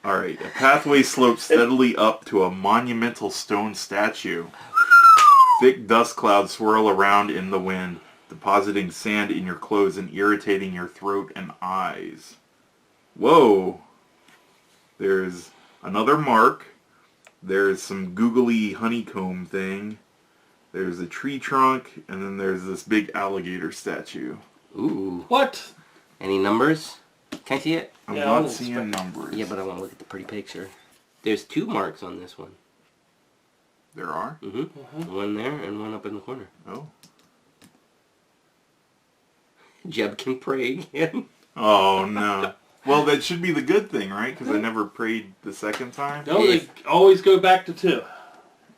Alright, a pathway slopes steadily up to a monumental stone statue. Thick dust clouds swirl around in the wind, depositing sand in your clothes and irritating your throat and eyes. Whoa! There's another mark. There's some googly honeycomb thing. There's a tree trunk, and then there's this big alligator statue. Ooh. What? Any numbers? Can I see it? I'm not seeing numbers. Yeah, but I want to look at the pretty picture. There's 2 marks on this one. There are? Mm-hmm. One there and one up in the corner. Oh. Jeb can pray again. Oh, no. Well, that should be the good thing, right? Because I never prayed the second time. No, they always go back to 2.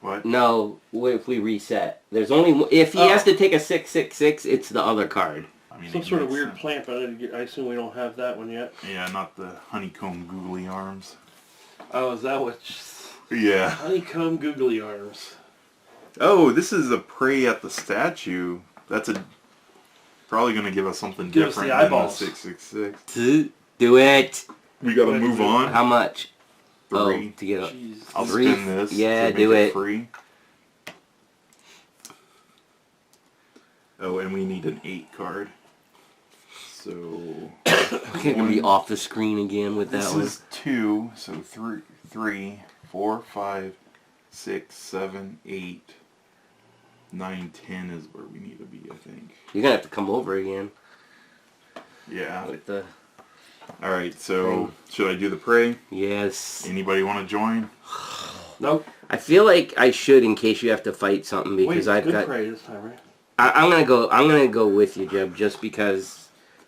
What? No, if we reset. There's only... If he has to take a 666, it's the other card. I mean, Some sort of weird plant, but I assume we don't have that one yet. Yeah, not the honeycomb googly arms. Oh, is that what... Yeah. Honeycomb googly arms. Oh, this is a pray at the statue. That's probably going to give us something Give us different the than eyeballs. the 666. Do it. We got to move on. How much? 3. Oh, to get up. Jeez. I'll 3. spin this. Yeah, to make do it. Free. Oh, and we need an 8 card. So Okay, gonna be off the screen again with that one. this is 2. So 3, 4, 5, 6, 7, 8, 9, 10 is where we need to be, I think. You're gonna have to come over again. Yeah. With the... Alright, so should I do the pray? Yes. Anybody want to join? Nope. I feel like I should in case you have to fight something because I've good got... pray this time, right? I'm gonna go with you, Jeb, just because...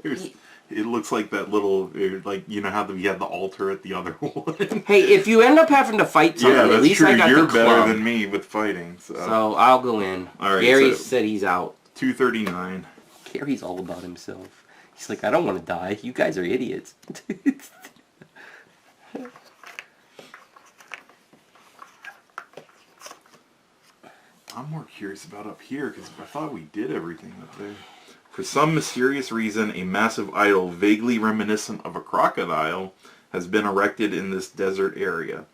It looks like that little, like, you know how we had the altar at the other one? Hey, if you end up having to fight something, Yeah, that's at least true. I got You're the better club. than me with fighting. So I'll go in. All right, Gary so- said he's out. 239. Gary's all about himself. He's like, I don't want to die. You guys are idiots. I'm more curious about up here because I thought we did everything up there. For some mysterious reason, a massive idol vaguely reminiscent of a crocodile has been erected in this desert area.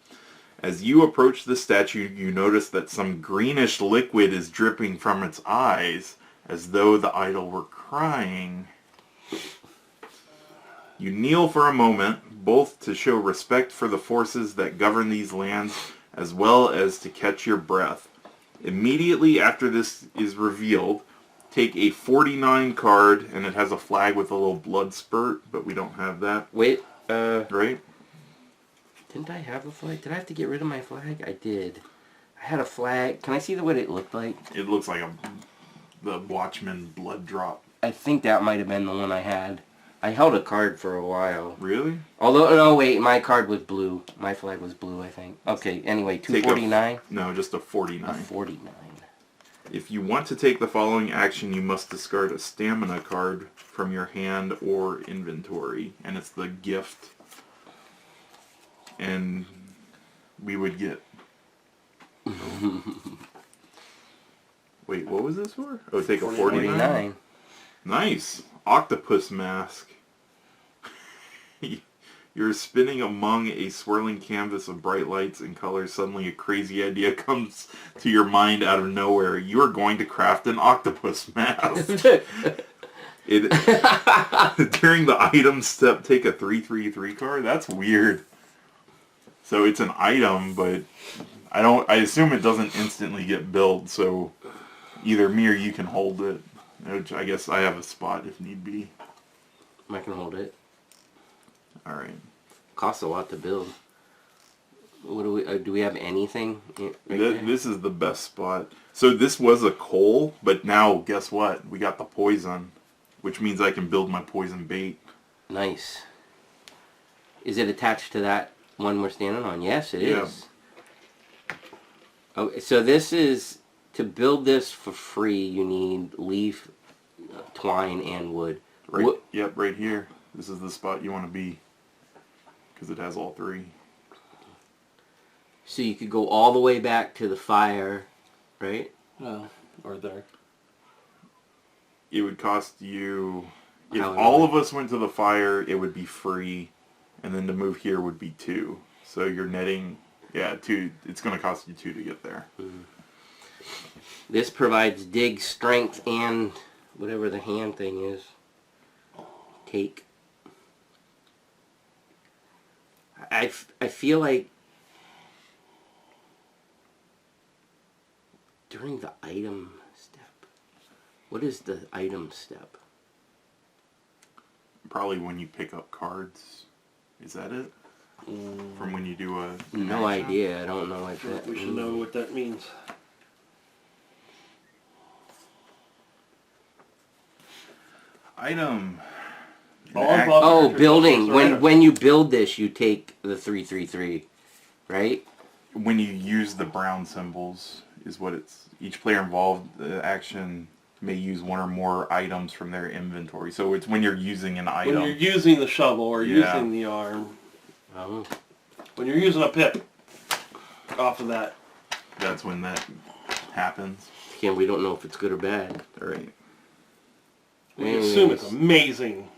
As you approach the statue, you notice that some greenish liquid is dripping from its eyes, as though the idol were crying. You kneel for a moment, both to show respect for the forces that govern these lands, as well as to catch your breath. Immediately after this is revealed, take a 49 card, and it has a flag with a little blood spurt, but we don't have that. Wait, Right? didn't I have a flag? Did I have to get rid of my flag? I did. I had a flag. Can I see what it looked like? It looks like the Watchman blood drop. I think that might have been the one I had. I held a card for a while. Really? Although, no, wait, my card was blue. My flag was blue, I think. Okay, anyway, 249? No, just a 49. A 49. If you want to take the following action, you must discard a stamina card from your hand or inventory, and it's the gift. And we would get... Wait, what was this for? Oh, take a 49? Nice. Octopus mask. You're spinning among a swirling canvas of bright lights and colors. Suddenly a crazy idea comes to your mind out of nowhere. You are going to craft an octopus mask. During the item step, take a 3/3/3 card. That's weird. So it's an item, but I assume it doesn't instantly get built, so either me or you can hold it. Which I guess I have a spot if need be. I can hold it. Alright. Costs a lot to build. What do we have anything? This is the best spot. So this was a coal, but now guess what? We got the poison, which means I can build my poison bait. Nice. Is it attached to that one we're standing on? Yes, it is. Okay, so this is, to build this for free, you need leaf, twine, and wood. Right. Yep, right here. This is the spot you want to be, because it has all 3. So you could go all the way back to the fire, right? No, or there. It would cost you, if How all much? of us went to the fire, it would be free, and then to move here would be 2. So you're netting, yeah, 2. It's going to cost you 2 to get there. This provides dig strength and whatever the hand thing is. Take. I feel like during the item step. What is the item step? Probably when you pick up cards. Is that it? From when you do a... No idea. I don't know what that We should means. know what that means. Item. Oh, building. When you build this, you take the 333, right? When you use the brown symbols is what it's... Each player involved, the action may use one or more items from their inventory. So it's when you're using an item. When you're using the shovel or Yeah. using the arm. Oh. When you're using a pip off of that. That's when that happens. Again, we don't know if it's good or bad. All right. We assume it's amazing.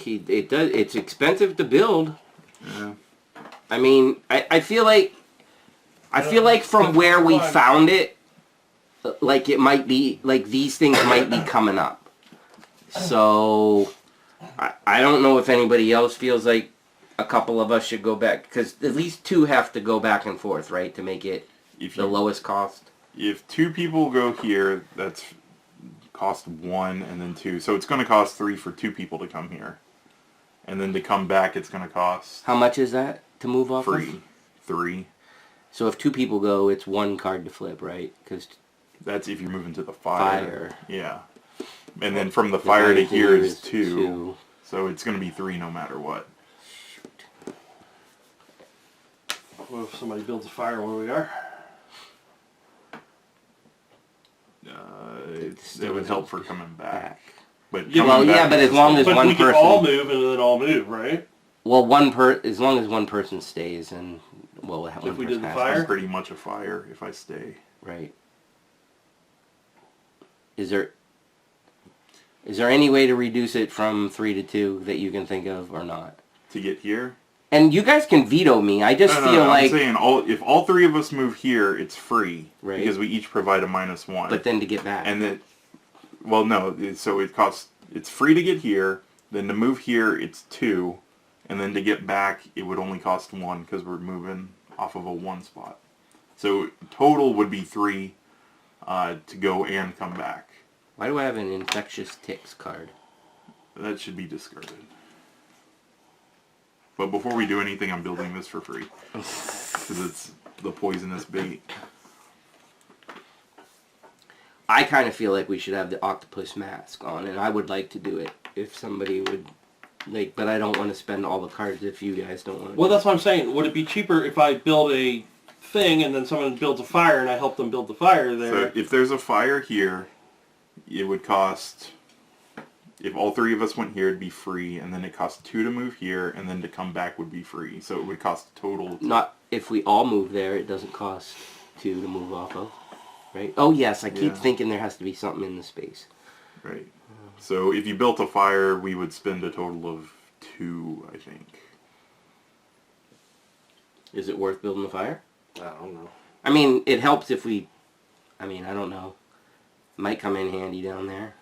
It does. It's expensive to build. Yeah. I mean, I feel like from where we found it, like it might be like these things might be coming up. So I don't know if anybody else feels like a couple of us should go back, because at least 2 have to go back and forth, right, to make it the lowest cost. If 2 people go here, that's cost 1 and then 2. So it's going to cost 3 for 2 people to come here. And then to come back, it's going to cost... How much is that to move off free. of? 3. So if 2 people go, it's 1 card to flip, right? Because That's if you're moving to the fire. fire. Yeah. And then from the fire to here is 2. 2. So it's going to be 3 no matter what. What if somebody builds a fire where we are? It would help for coming back. But Yeah, coming back but is as long as But one we can person... all move and then all move, right? Well, as long as one person stays, and well, one If we person did the has fire? I'm pretty much a fire if I stay. right? Is there any way to reduce it from 3 to 2 that you can think of, or not? To get here? And you guys can veto me. I just feel like... I'm saying if all 3 of us move here, it's free. Right. Because we each provide a -1. But then to get back. And then... Well, no. So it costs... It's free to get here. Then to move here, it's 2. And then to get back, it would only cost 1 because we're moving off of a 1 spot. So total would be 3 to go and come back. Why do I have an infectious ticks card? That should be discarded. But before we do anything, I'm building this for free. Because it's the poisonous bait. I kind of feel like we should have the octopus mask on, and I would like to do it if somebody would... Like, but I don't want to spend all the cards if you guys don't want to. Well, that's what I'm saying. Would it be cheaper if I build a thing and then someone builds a fire and I help them build the fire there? So if there's a fire here, it would cost... If all 3 of us went here, it'd be free, and then it costs 2 to move here, and then to come back would be free. So it would cost a total... Not if we all move there, it doesn't cost 2 to move off of, right? Oh yes, I keep thinking there has to be something in the space. Right. So if you built a fire, we would spend a total of 2, I think. Is it worth building the fire? I don't know. I mean, it helps if we... I mean, I don't know. Might come in handy down there.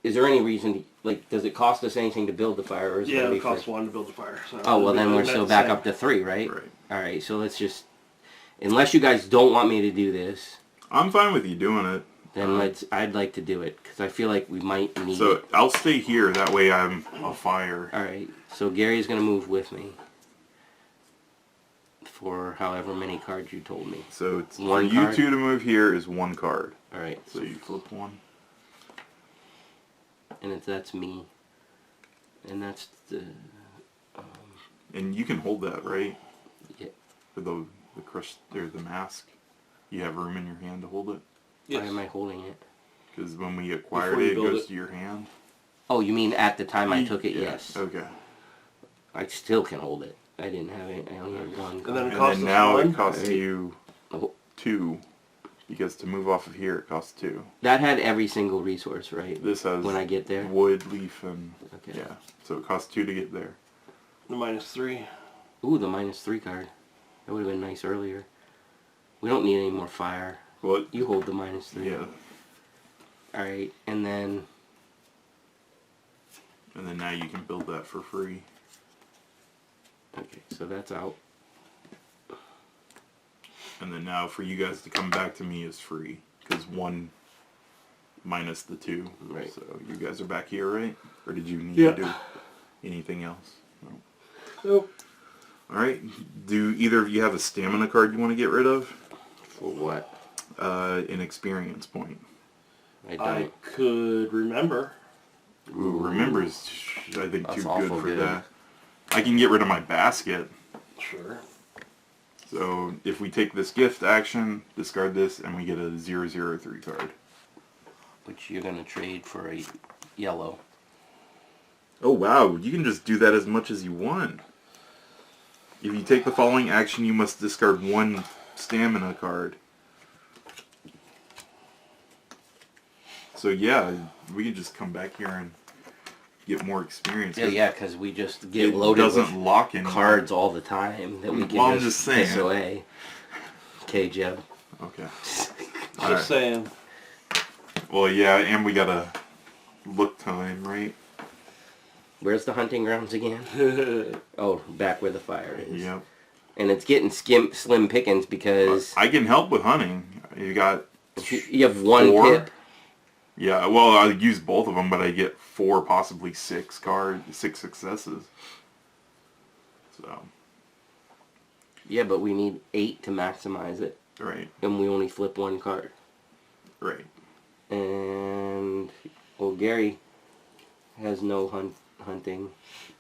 Is there any reason to... Like, does it cost us anything to build the fire, or is Yeah, it it costs 1 to build the fire. So Oh, well then we're still back up to 3, right? Right. Alright, so let's just... Unless you guys don't want me to do this, I'm fine with you doing it. then I'd like to do it, because I feel like we might need... So I'll stay here, that way I'm a fire. Alright, so Gary's going to move with me. For however many cards you told me. So it's, for One you card? 2 to move here is 1 card. Alright, So you flip 1. and that's me. And that's the... And you can hold that, right? Yeah. For the crush, or the mask. You have room in your hand to hold it? Why am I holding it? Because when we acquired Before you it, it build goes it. to your hand. Oh, you mean at the time I took it? Yeah, Yes. Okay. I still can hold it. I didn't have it. I only had 1 And then card. it And costs then us now 1? it costs Right. you Oh, 2. Because to move off of here, it costs 2. that had every single resource, right? This has When I get there? wood, leaf, and... Okay. Yeah. So it costs 2 to get there. The -3. Ooh, the -3 card. That would have been nice earlier. We don't need any more fire. What? You hold the -3. Yeah. Alright, and then... And then now you can build that for free. Okay, so that's out. And then now for you guys to come back to me is free. Because 1 minus the 2. Right. So you guys are back here, right? Or did you need Yeah. to do anything else? No. Nope. Alright. Do either of you have a stamina card you want to get rid of? For what? An experience point. I don't. I could remember. Ooh, remember's, I think, That's too awful good for good. that. I can get rid of my basket. Sure. So if we take this gift action, discard this, and we get a 0/0/3 card. Which you're going to trade for a yellow. Oh wow, you can just do that as much as you want. If you take the following action, you must discard 1 stamina card. So yeah, we can just come back here and get more experience. Yeah, because we just get It loaded doesn't with lock in cards all the time that we can Well, I'm just just saying. piss away. Okay, Jeb. Okay. Just Alright. saying. Well, yeah, and we got a look time, right? Where's the hunting grounds again? Oh, back where the fire is. Yep. And it's getting slim pickings because I can help with hunting. You got you have 1 4. pip. Yeah, well, I use both of them, but I get 4, possibly 6 successes. So, Yeah, but we need 8 to maximize it. right, And we only flip 1 card. right. And, well, Gary has no hunting.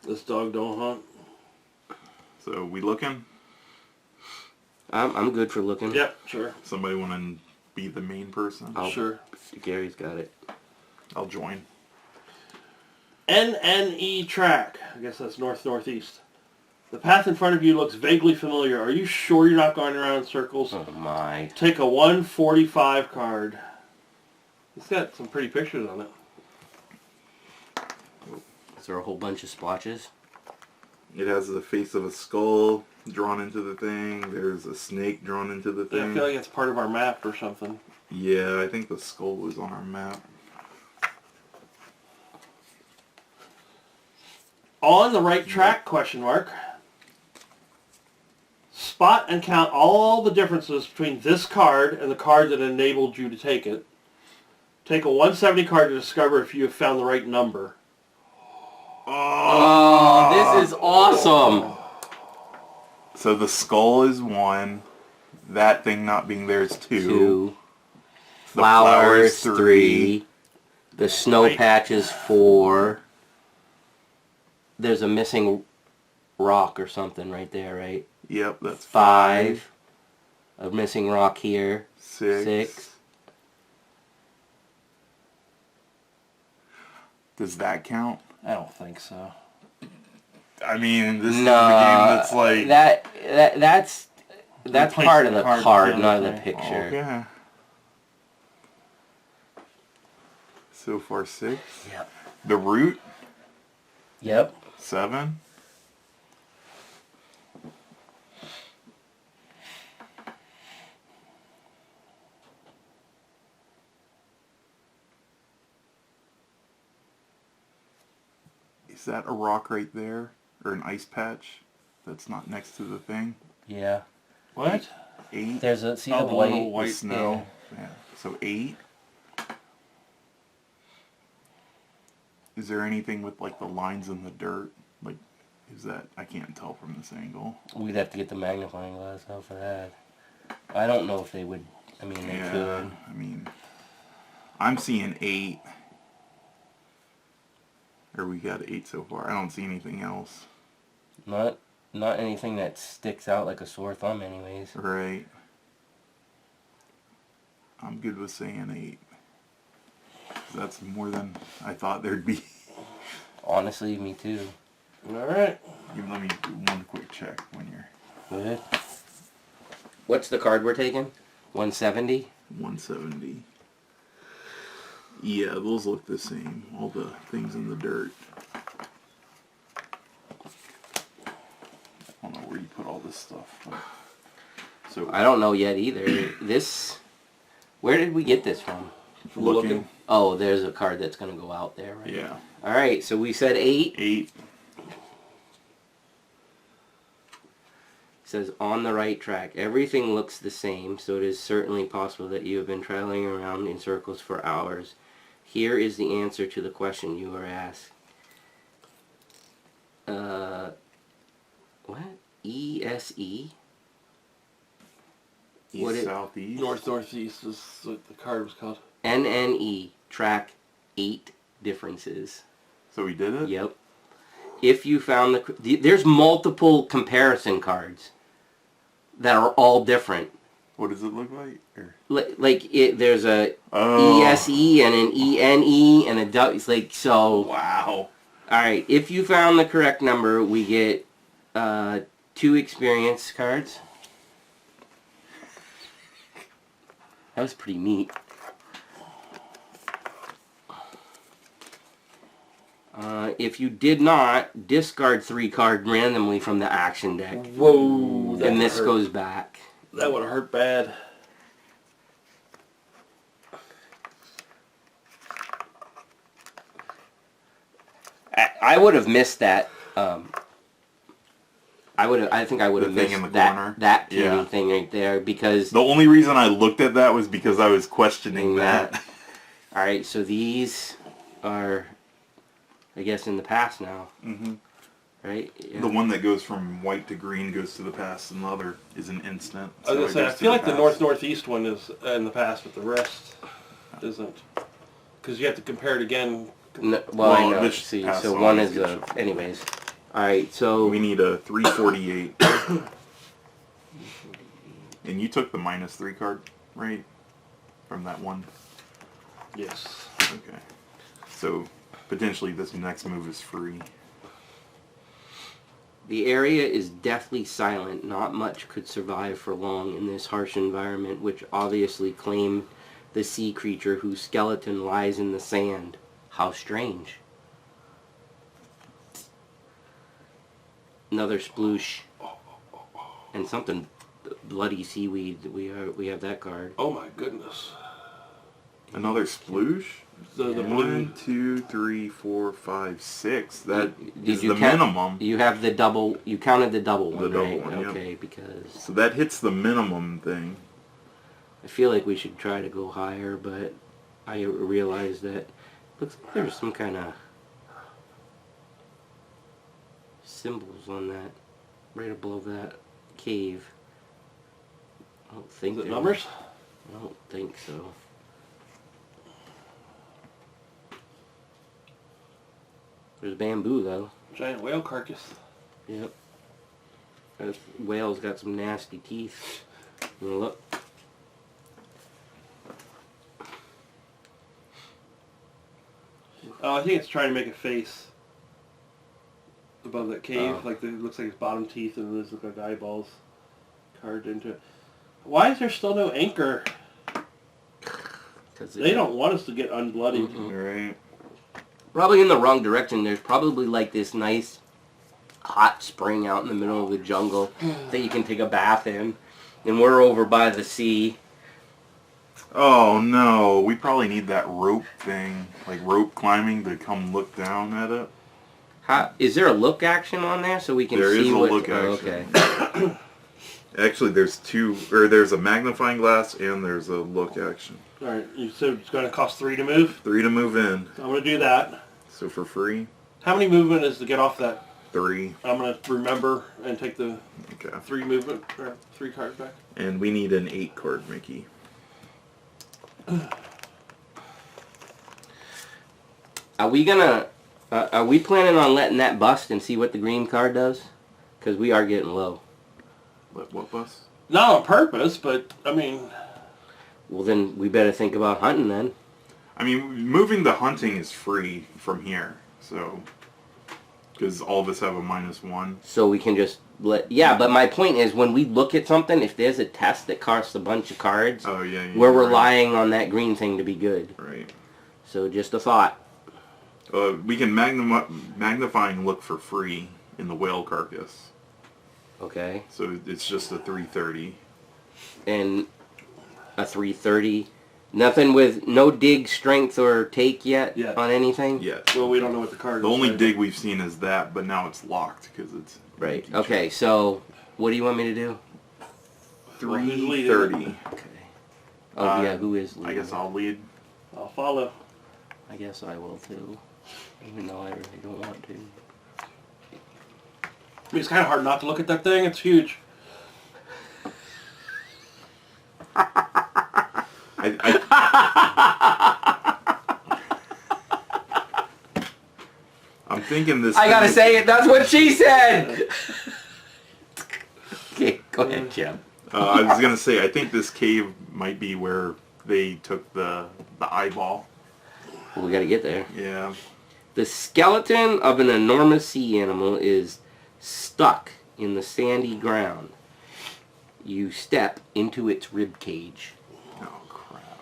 This dog don't hunt. So, we looking? I'm good for looking. Yep, sure. Somebody want to be the main person? Sure. Gary's got it. I'll join. NNE track. I guess that's north-northeast. The path in front of you looks vaguely familiar. Are you sure you're not going around in circles? Oh my. Take a 145 card. It's got some pretty pictures on it. Is there a whole bunch of splotches? It has the face of a skull drawn into the thing. There's a snake drawn into the Yeah, I thing. feel like it's part of our map or something. Yeah, I think the skull was on our map. On the right track, question mark. Spot and count all the differences between this card and the card that enabled you to take it. Take a 170 card to discover if you have found the right number. Oh, this is awesome. So the skull is 1. That thing not being there is 2. 2. The flower is Flowers 3. The snow Right. patch is 4. There's a missing rock or something right there, right? Yep, that's 5. A missing rock here. 6. 6. Does that count? I don't think so. I mean, this is the game No, that's like... that's Replace part the of the card card, with the not other the thing. picture. Okay. So far 6. Yep. The root, Yep. 7. Is that a rock right there? Or an ice patch that's not next to the thing? Yeah. What? 8. There's a see Oh, the the white, little The white snow. Yeah. So 8. Is there anything with like the lines in the dirt? Like, is that, I can't tell from this angle. We'd have to get the magnifying glass out for that. I don't know if they would. I mean, they Yeah, could. I mean, I'm seeing 8. Or we got 8 so far. I don't see anything else. Not anything that sticks out like a sore thumb, anyways. Right. I'm good with saying 8. That's more than I thought there'd be. Honestly, me too. Alright. Let me do one quick check when you're Good. What's the card we're taking? 170? 170. Yeah, those look the same. All the things in the dirt. this stuff. So I don't know yet either. Where did we get this from? looking. Oh, there's a card that's going to go out there, right? Yeah. All right, so we said 8. 8. Says on the right track. Everything looks the same, so it is certainly possible that you have been traveling around in circles for hours. Here is the answer to the question you were asked. What? ESE? East, southeast. Northeast is what the card was called. NNE. Track 8 differences. So we did it? Yep. If you found there's multiple comparison cards that are all different. What does it look like? Or? There's a Oh. ESE and an ENE and a W. It's like, so. Wow. Alright, if you found the correct number, we get 2 experience cards. That was pretty neat. If you did not, discard 3 cards randomly from the action deck. Whoa. And this goes back. That would have hurt bad. I would have missed that. I think I would have The thing missed in the that corner? that pinning Yeah. thing right there because. The only reason I looked at that was because I was questioning that. All right, so these are, I guess, in the past now. Mm-hmm. Right. Yeah. The one that goes from white to green goes to the past, and the other is an instant. I was gonna it say, I goes to feel like the past. northeast one is in the past, but the rest isn't. Because you have to compare it again. No, well, I Well, know. this See, pass so on one is is good. anyways. All right, so We need a 348. And you took the -3 card, right? From that one? Yes. Okay. So, potentially this next move is free. the area is deathly silent. Not much could survive for long in this harsh environment, which obviously claimed the sea creature whose skeleton lies in the sand. How strange. Another sploosh. And something bloody seaweed. We have that card. Oh my goodness. Another sploosh? The blue. 1, 2, 3, 4, 5, 6. That Did is you the count- minimum. You have the double. You counted the double one, double right? one, yep. Okay, because So that hits the minimum thing. I feel like we should try to go higher, but I realize that looks like there's some kind of symbols on that, right above that cave. I don't think Is it there- numbers? I don't think so. There's bamboo though. Giant whale carcass. Yep. That whale's got some nasty teeth. You wanna look? Oh, I think it's trying to make a face above that cave. Oh. Like it looks like its bottom teeth and there's like eyeballs carved into it. Why is there still no anchor? 'Cause They don't want us to get unbloodied. Right. Probably in the wrong direction. There's probably like this nice hot spring out in the middle of the jungle that you can take a bath in. And we're over by the sea. Oh no, we probably need that rope thing, like rope climbing to come look down at it. Is there a look action on there so we can There see is a what... look oh, action. okay. Actually, there's there's a magnifying glass and there's a look action. Alright, you said it's going to cost 3 to move? 3 to move in, So I'm going to do that. so for free, How many movement is to get off that? 3. I'm going to remember and take the Okay. 3 movement, or 3 cards back. And we need an 8 card Mickey. Are we gonna... are we planning on letting that bust and see what the green card does? Because we are getting low. What bus? Not on purpose, but, I mean... Well, then we better think about hunting then. I mean, moving the hunting is free from here, so... Because all of us have a -1. So we can just let... Yeah, but my point is, when we look at something, if there's a test that costs a bunch of cards, Oh, yeah. we're you're right. relying on that green thing to be good. Right. So just a thought. We can magnifying look for free in the whale carcass. Okay. So it's just a 330. And a 330. Nothing with no dig, strength, or take yet Yeah. on anything? Yeah. Well, we don't know what the card The is. only right? dig we've seen is that, but now it's locked because it's... Right. Okay, so what do you want me to do? Well, who's leading? 330. Okay. Oh, yeah, who is I leading? guess I'll lead. I'll follow. I guess I will too. Even though I really don't want to. I mean, it's kind of hard not to look at that thing. It's huge. I'm thinking this... I gotta thing- say it, that's what she said! Okay, go ahead, Jim. I was going to say, I think this cave might be where they took the eyeball. Well, we gotta get there. Yeah. The skeleton of an enormous sea animal is stuck in the sandy ground. You step into its rib cage. Oh, crap.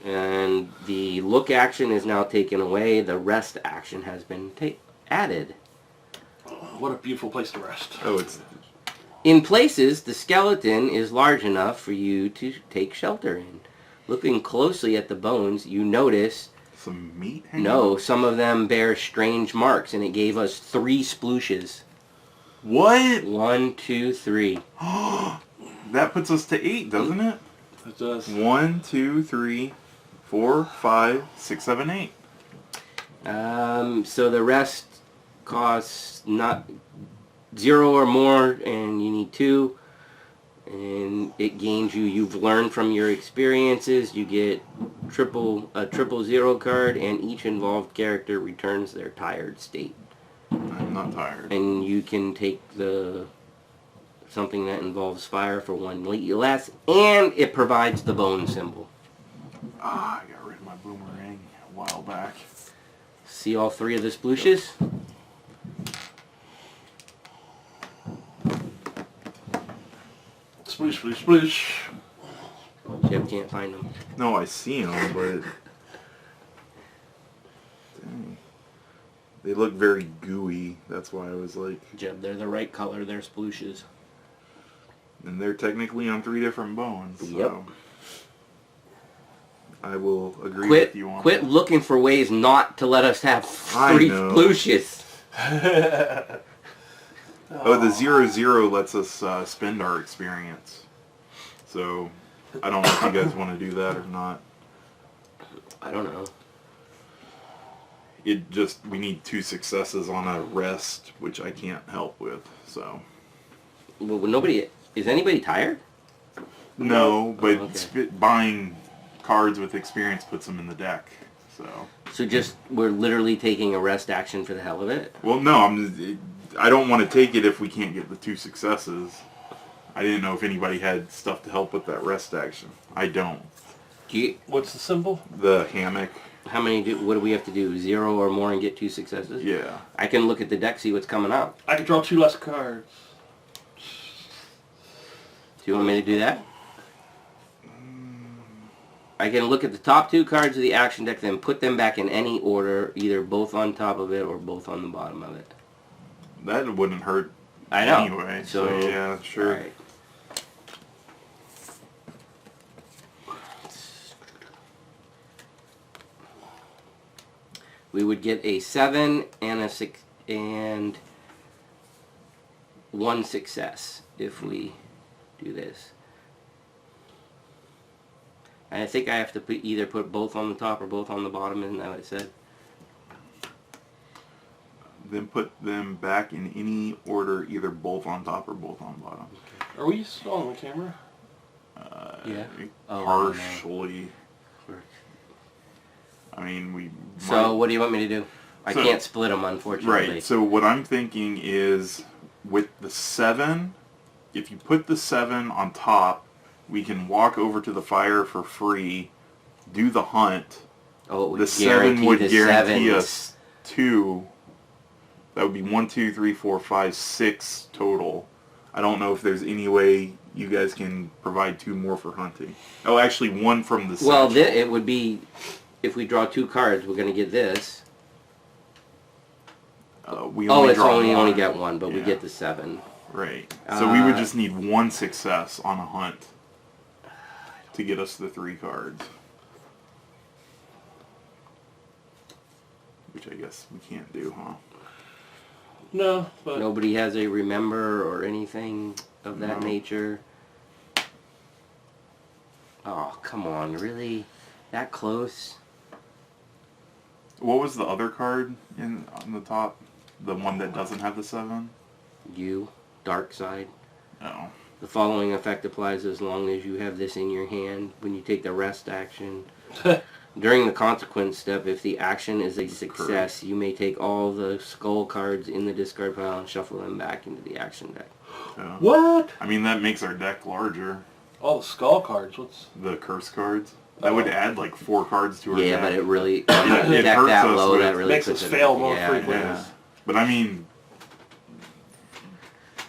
And the look action is now taken away. The rest action has been added. What a beautiful place to rest. Oh, it's... In places, the skeleton is large enough for you to take shelter in. Looking closely at the bones, you notice, Some meat hanging no, some of them bear strange marks, and it gave us 3 splooshes. What? 1, 2, 3. That puts us to 8, doesn't it? It does. 1, 2, 3, 4, 5, 6, 7, 8. So the rest costs not 0 or more, and you need 2. And it gains you. You've learned from your experiences. You get a triple 0 card, and each involved character returns their tired state. I'm not tired. And you can take something that involves fire for 1 less, and it provides the bone symbol. Ah, I got rid of my boomerang a while back. See all 3 of the splooshes? Sploosh, sploosh, sploosh. Jeb can't find them. No, I see them, but... Dang. They look very gooey. That's why I was like... Jeb, they're the right color. They're splooshes. And they're technically on 3 different bones, so... Yep. I will agree Quit with you on quit that. looking for ways not to let us have I 3 know. splooshes. Oh, the 0-0 lets us spend our experience. So, I don't know if you guys want to do that or not. I don't know. It just, we need 2 successes on a rest, which I can't help with, so. Well, is anybody tired? No, but okay. buying cards with experience puts them in the deck, so. So just, we're literally taking a rest action for the hell of it? Well, no, I don't want to take it if we can't get the 2 successes. I didn't know if anybody had stuff to help with that rest action. I don't. What's the symbol? The hammock. How many what do we have to do? 0 or more and get 2 successes? Yeah. I can look at the deck, see what's coming up. I can draw 2 less cards. Do you want me to do that? I can look at the top 2 cards of the action deck, then put them back in any order, either both on top of it or both on the bottom of it. That wouldn't hurt I know. anyway, so yeah, sure. Alright. We would get a 7 and a 6 and 1 success if we do this. And I think I have to either put both on the top or both on the bottom, isn't that what it said? Then put them back in any order, either both on top or both on bottom. Are we still on the camera? Yeah. Oh, Partially. I mean, we So what do you want me to do? I So- can't split them, unfortunately. Right, so what I'm thinking is, with the 7, if you put the 7 on top, we can walk over to the fire for free, do the hunt. Oh, it would The 7 guarantee would the guarantee 7s. us 2. That would be 1, 2, 3, 4, 5, 6 total. I don't know if there's any way you guys can provide 2 more for hunting. Oh, actually 1 from the Well, satchel. it would be, if we draw 2 cards, we're going to get this. We Oh, only it's draw only one. get 1, but we Yeah. get the 7. Right. So we would just need one success on a hunt to get us the 3 cards. Which I guess we can't do, huh? No, but Nobody has a remember or anything of that No. nature. Oh, come on, really? That close? What was the other card on the top? The one that doesn't have the 7? You, dark side. No. The following effect applies as long as you have this in your hand. When you take the rest action, during the consequence step, if the action is a success, you may take all the skull cards in the discard pile and shuffle them back into the action deck. what? I mean, that makes our deck larger. All the skull cards. What's The curse cards. That would add like 4 cards to our Yeah, deck. but it really, It deck hurts that us low, with- that really makes puts us it- fail more yeah, frequently. Yeah. But I mean,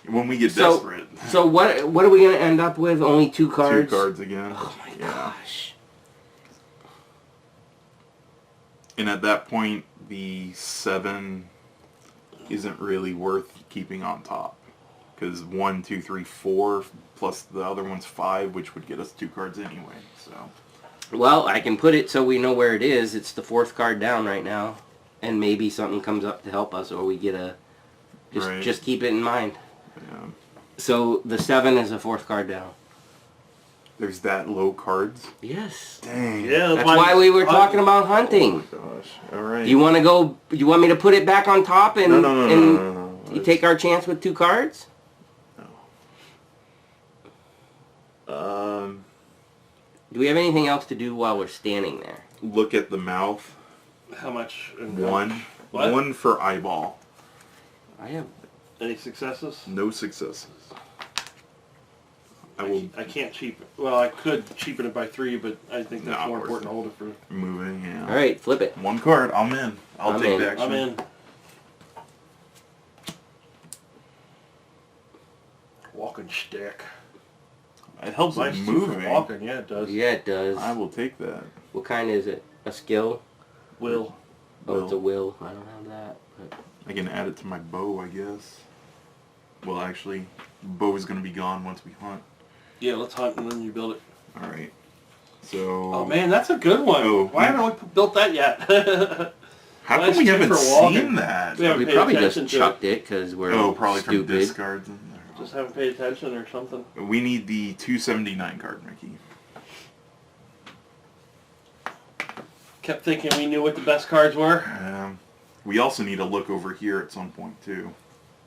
when we get So- desperate, So what are we going to end up with? Only 2 cards? 2 cards again. Oh my Yeah. gosh. And at that point, the 7 isn't really worth keeping on top. Because 1, 2, 3, 4, plus the other one's 5, which would get us 2 cards anyway. So Well, I can put it so we know where it is. It's the 4th card down right now. And maybe something comes up to help us, or we get a... Right. Just keep it in mind. yeah. So the 7 is the 4th card down. There's that low cards. Yes. Dang. yeah, That's why we were talking about hunting. Oh my gosh. All right. Do you want to go... You want me to put it back on top and... No, no, no, and no, no, no. You take our chance with 2 cards? Do we have anything else to do while we're standing there? Look at the mouth. How much? 1. What? 1 for eyeball. I have... Any successes? No successes. I will I can't cheapen. Well, I could cheapen it by 3, but I think that's No, more of important course to hold it for. moving. Yeah. All right, flip it. 1 card. I'm in. I'll I'm take in. the action. I'm in. Walking stick. It helps with Nice too for moving. walking. Yeah, it does. Yeah, it does. I will take that. What kind is it? A skill? Will. Oh, it's a will. I don't have that. But... I can add it to my bow, I guess. Well, actually, bow is going to be gone once we hunt. Yeah, let's hunt and then you build it. All right. So. Oh man, that's a good one. Oh, Why haven't we built that yet? How nice come we tip haven't for walking. seen that? We haven't We paid probably attention just to chucked it because we're Probably from stupid. discards. In there. Just haven't paid attention or something. We need the 279 card, Mickey. Kept thinking we knew what the best cards were. We also need to look over here at some point too,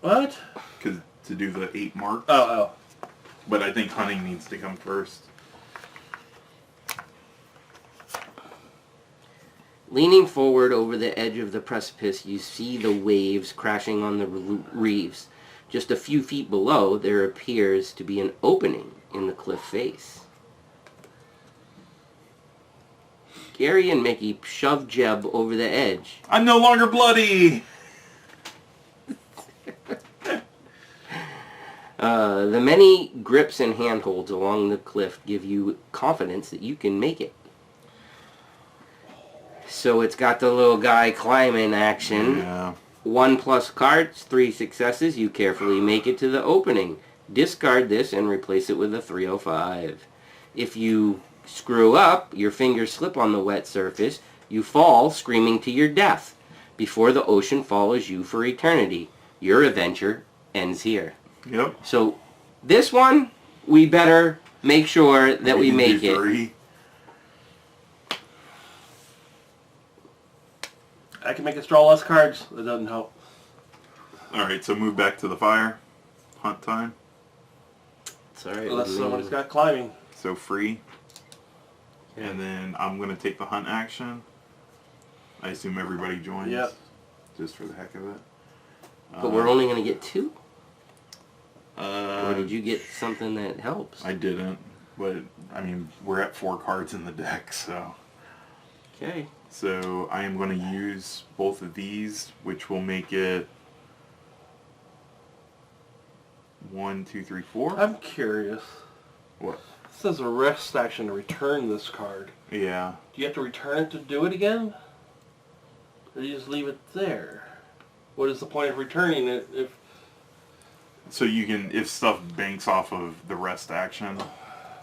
What? cause to do the 8 marks. Oh. But I think hunting needs to come first. Leaning forward over the edge of the precipice, you see the waves crashing on the reefs. Just a few feet below, there appears to be an opening in the cliff face. Gary and Mickey shove Jeb over the edge. I'm no longer bloody! The many grips and handholds along the cliff give you confidence that you can make it. So it's got the little guy climbing action. Yeah. 1+ cards, 3 successes. You carefully make it to the opening. Discard this and replace it with a 305. If you screw up, your fingers slip on the wet surface. You fall, screaming to your death, before the ocean follows you for eternity. Your adventure ends here. Yep. So this one, we better make sure that we can make do it. 3. I can make us draw less cards. That doesn't help. Alright, so move back to the fire. Hunt time. It's alright. Unless with me. somebody's got climbing. So free. Yeah. And then I'm going to take the hunt action. I assume everybody joins. Yep. Just for the heck of it. But we're only going to get 2? Or Uh, did you get something that helps? I didn't. But, I mean, we're at 4 cards in the deck, so... Okay. So I am going to use both of these, which will make it 1, 2, 3, 4. I'm curious. What? It says a rest action to return this card. Yeah. Do you have to return it to do it again? Or do you just leave it there? What is the point of returning it So you can, if stuff banks off of the rest action,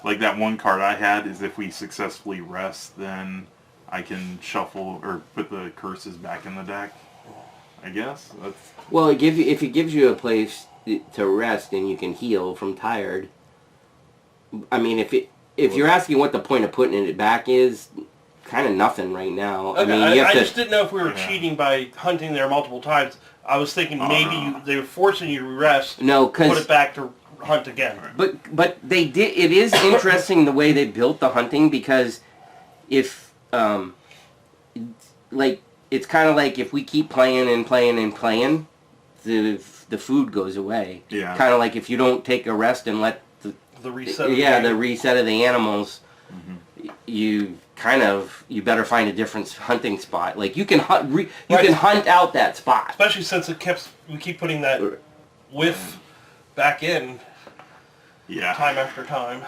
like that one card I had is if we successfully rest, then I can shuffle or put the curses back in the deck. I guess that's. Well, if it gives you a place to rest and you can heal from tired. I mean, if you're asking what the point of putting it back is, kind of nothing right now. Okay, I mean, you have I to, just didn't know if we were cheating by hunting there multiple times. I was thinking maybe they were forcing you to rest. No, put it because back to hunt again. but they did. It is interesting the way they built the hunting, because if like it's kind of like if we keep playing and playing and playing, the food goes away. Yeah. Kind of like if you don't take a rest and let The reset. the reset of the animals, you better find a different hunting spot. Like you can hunt, can hunt out that spot. Especially since we keep putting that whiff back in Yeah. time after time.